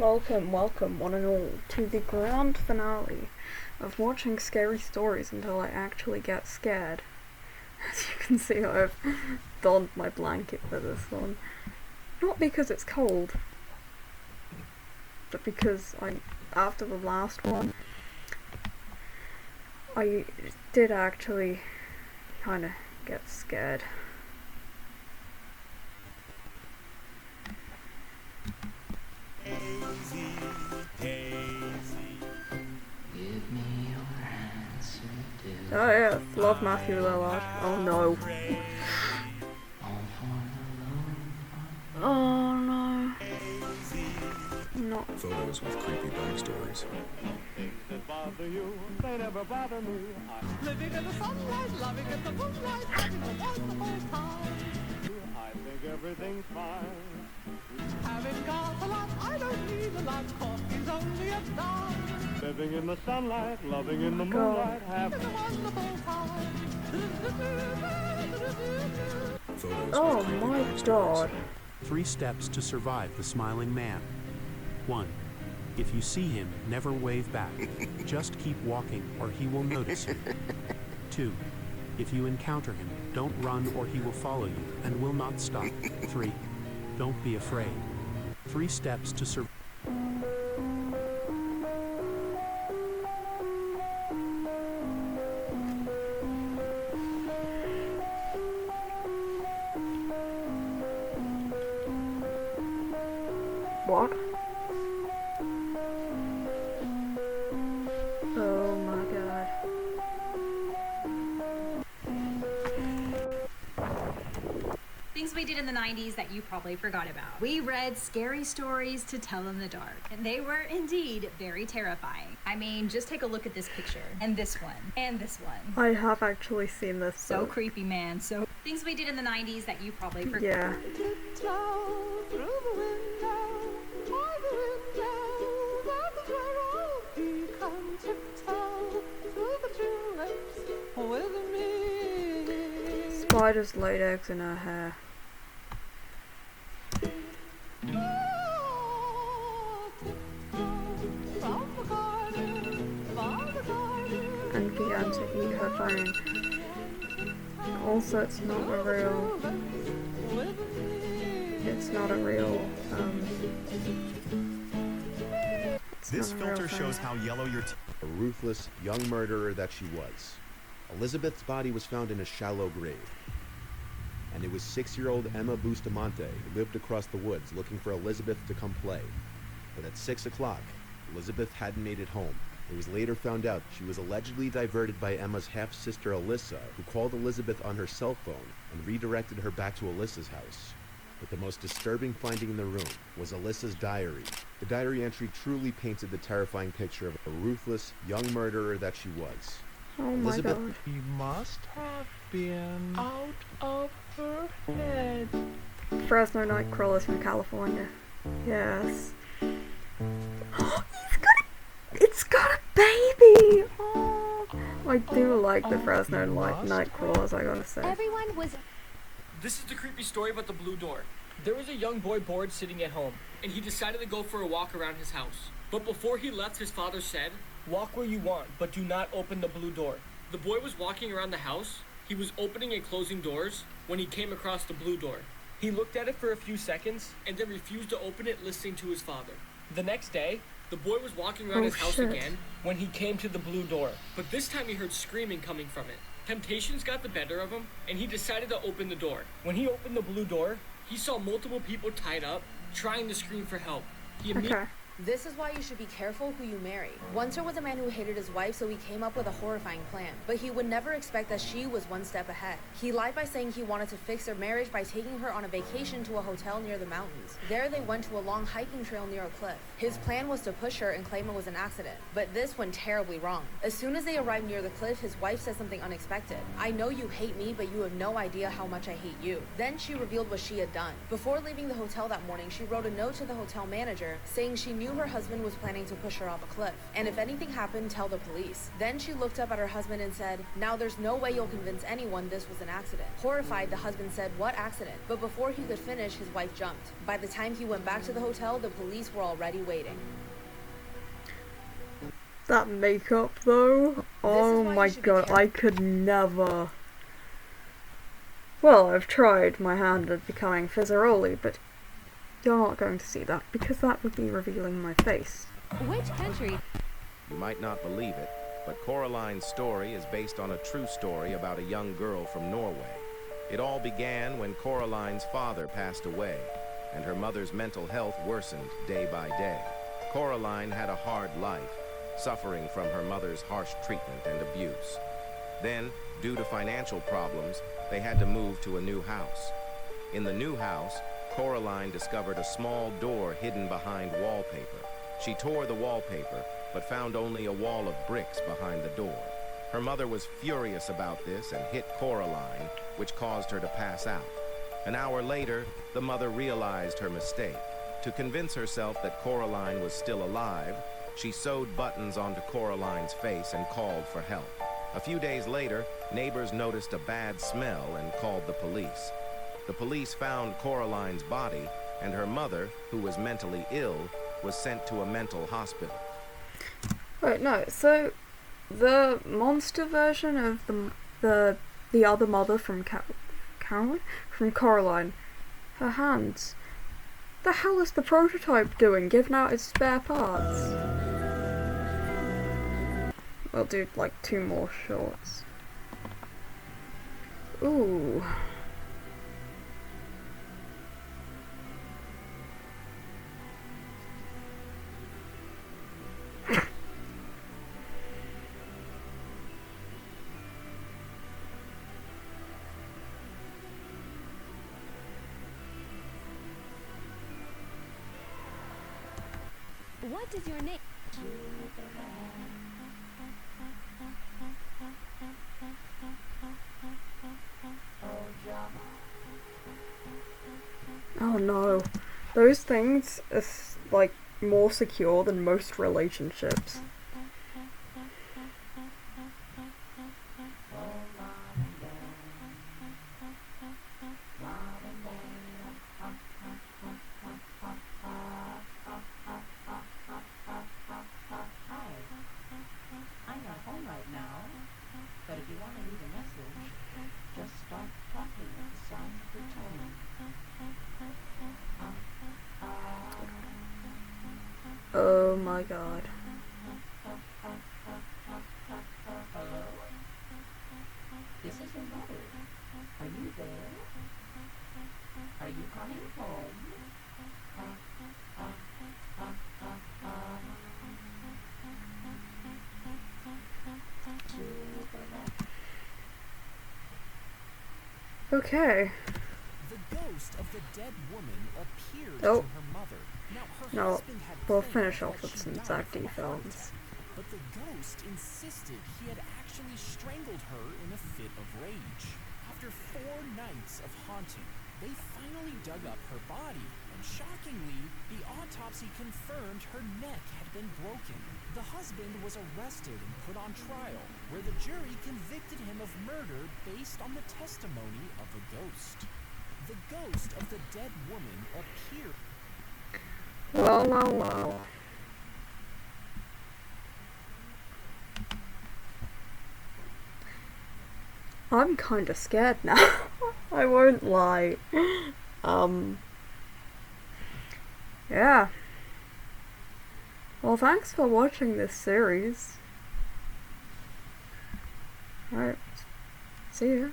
Welcome, welcome, one and all, to the grand finale of watching scary stories until I actually get scared. As you can see, I've donned my blanket for this one. Not because it's cold, but because after the last one, I did actually kind of get scared. Hazy, hazy. Give me your answer, dear. Oh yes, love Matthew Lillard. Oh no. All for the love. Oh no. Not. Photos with creepy backstories. That bother you, they never bother me. I'm living in the sunlight, loving in the moonlight, having a wonderful time. I think everything's fine. Having got a lot, I don't need a lot. Coffee's only a dime. Living in the sunlight, loving in the moonlight, having a wonderful time. Photos Oh with creepy my backstories. god. 3 steps to survive the smiling man. 1. If you see him, never wave back. Just keep walking or he will notice you. 2. If you encounter him, don't run or he will follow you and will not stop. 3. Don't be afraid. 3 steps to survive. What? Oh my god. Things we did in the 90s that you probably forgot about. We read scary stories to tell in the dark, and they were indeed very terrifying. I mean, just take a look at this picture, and this one, and this one. I have actually seen this So book. creepy, man. So things we did in the 90s that you probably forgot. Yeah. Tiptoe through the window, by the window, that is where I'll be. Come tiptoe through the tulips with me. Spiders laid eggs in her hair. Oh, tiptoe from the garden, by the garden. And began to eat her brain. Also, it's not a real. It's not a real. It's This not a real filter thing. shows how yellow your A ruthless young murderer that she was. Elizabeth's body was found in a shallow grave. And it was 6-year-old Emma Bustamante who lived across the woods looking for Elizabeth to come play. But at 6 o'clock, Elizabeth hadn't made it home. It was later found out she was allegedly diverted by Emma's half-sister Alyssa, who called Elizabeth on her cell phone and redirected her back to Alyssa's house. But the most disturbing finding in the room was Alyssa's diary. The diary entry truly painted the terrifying picture of a ruthless young murderer that she was. Oh my Elizabeth- god. He must have been out of her head. Fresno Nightcrawlers from California. Yes. It's got a baby! Oh, I do like the Fresno Nightcrawlers, I gotta say. Everyone was This is the creepy story about the blue door. There was a young boy bored sitting at home, and he decided to go for a walk around his house. But before he left, his father said, "Walk where you want, but do not open the blue door." The boy was walking around the house. He was opening and closing doors when he came across the blue door. He looked at it for a few seconds and then refused to open it, listening to his father. The next day, the boy was walking around Oh, his house shit. again when he came to the blue door. But this time he heard screaming coming from it. Temptations got the better of him, and he decided to open the door. When he opened the blue door, he saw multiple people tied up, trying to scream for help. He immediately Okay. This is why you should be careful who you marry. Once there was a man who hated his wife, so he came up with a horrifying plan. But he would never expect that she was one step ahead. He lied by saying he wanted to fix their marriage by taking her on a vacation to a hotel near the mountains. There they went to a long hiking trail near a cliff. His plan was to push her and claim it was an accident. But this went terribly wrong. As soon as they arrived near the cliff, his wife said something unexpected. "I know you hate me, but you have no idea how much I hate you." Then she revealed what she had done. Before leaving the hotel that morning, she wrote a note to the hotel manager saying she knew knew her husband was planning to push her off a cliff, and if anything happened, tell the police. Then she looked up at her husband and said, "Now there's no way you'll convince anyone this was an accident." Horrified, the husband said, "What accident?" But before he could finish, his wife jumped. By the time he went back to the hotel, the police were already waiting. That makeup though, oh why my you should be god, careful. I could never. Well, I've tried my hand at becoming Fizzaroli, but you're not going to see that because that would be revealing my face. Which country? You might not believe it, but Coraline's story is based on a true story about a young girl from Norway. It all began when Coraline's father passed away, and her mother's mental health worsened day by day. Coraline had a hard life, suffering from her mother's harsh treatment and abuse. Then, due to financial problems, they had to move to a new house. In the new house, Coraline discovered a small door hidden behind wallpaper. She tore the wallpaper, but found only a wall of bricks behind the door. Her mother was furious about this and hit Coraline, which caused her to pass out. An hour later, the mother realized her mistake. To convince herself that Coraline was still alive, she sewed buttons onto Coraline's face and called for help. A few days later, neighbors noticed a bad smell and called the police. The police found Coraline's body, and her mother, who was mentally ill, was sent to a mental hospital. Wait, no, so the monster version of the other mother from Caroline? From Coraline, her hands. The hell is the prototype doing, giving out its spare parts? We'll do like 2 more shorts. Ooh. What is your name? Oh no. Those things are like more secure than most relationships. I'm not home right now, but if you want to leave a message, just start talking at the sound of the tone. Oh my god. Hello? This is your mother. Are you there? Are you coming home? Okay. The ghost of the dead woman appeared Oh. to her mother. Now, her No, husband had we'll claimed finish that off with she some died Zack from D a heart films. attack, but the ghost insisted he had actually strangled her in a fit of rage. After 4 nights of haunting, they finally dug up her body, and shockingly, the autopsy confirmed her neck had been broken. The husband was arrested and put on trial, where the jury convicted him of murder based on the testimony of a ghost. The ghost of the dead woman appeared. Wow. I'm kinda scared now. I won't lie. Yeah. Well, thanks for watching this series. Alright. See ya.